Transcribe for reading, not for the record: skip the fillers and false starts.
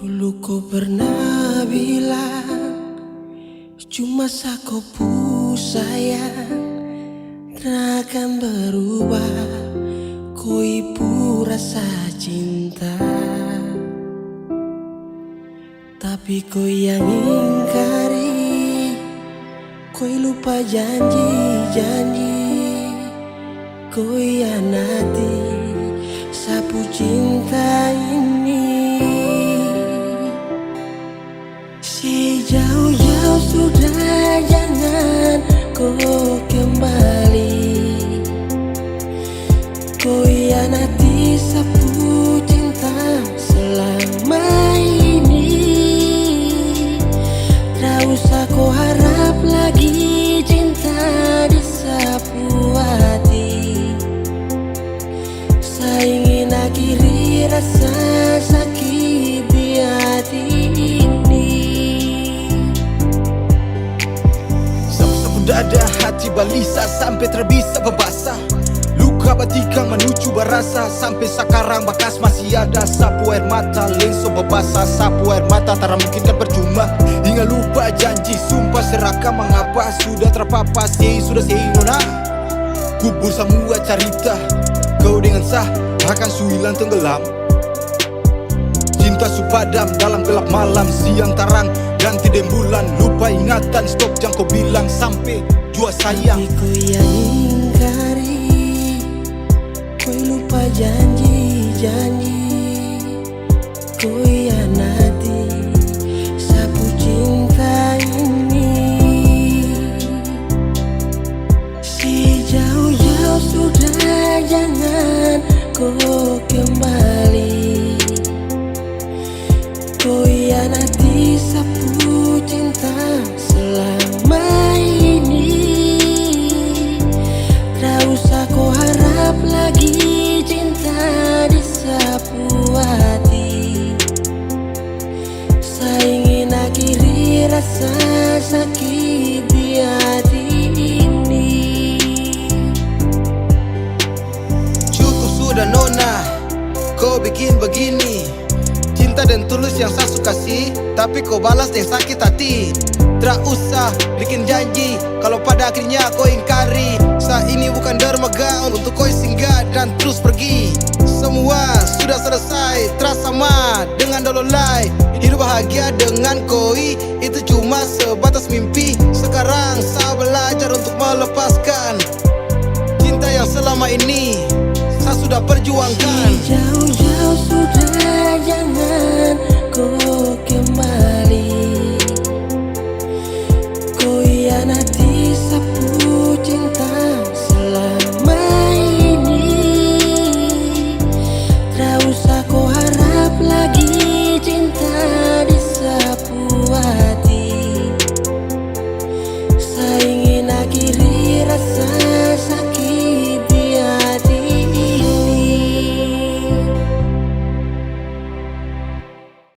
Dulu kau pernah bilang cuma sakopu sayang tak akan berubah. Kau ibu rasa cinta, tapi kau yang ingkari. Kau lupa janji-janji, kau hianati sapu cinta ini. Sejauh-jauh sudah, jangan kau kembali. Kau hianati sapu cinta selama ini. Tak usah kau harap lagi cinta disapu hati. Saya ingin akhiri rasa sakit di hati ini. Sapu-sapu dada hati balisa sampai terbisa berbasah. Luka batikang menuju berasa sampai sekarang bekas masih ada. Sapu air mata lenso berbasah, sapu air mata tak mungkin kan percuma. Hingga lupa janji sumpah serakah, mengapa sudah terpapar sudah nona. Kubur semua cerita kau dengan sah akan suilan tenggelam. Cinta su padam dalam gelap malam, siang tarang ganti bulan. Lupa ingatan stop jangan kau bilang sampai jua sayang. Tapi kau yang ingkari, kau lupa janji-janji, kau hianati sapu cinta ini. Sejauh-jauh sudah, jangan kau kembali. Kau hianati sapu cinta selama ini. Tak usah kau harap lagi cinta disapu hati. Saya ingin akhiri rasa sakit di hati ini. Cukup sudah nona, kau bikin begini. Cinta dan tulus yang saya suka kasih, tapi kau balas dengan sakit hati. Tak usah bikin janji kalau pada akhirnya kau ingkari. Saat ini bukan dermaga untuk kau singgah dan terus pergi. Semua sudah selesai, terasa sama dengan dololai. Hidup bahagia dengan koi itu cuma sebatas mimpi. Sekarang saya belajar untuk melepaskan cinta yang selama ini saya sudah perjuangkan. Jauh-jauh sudah, jangan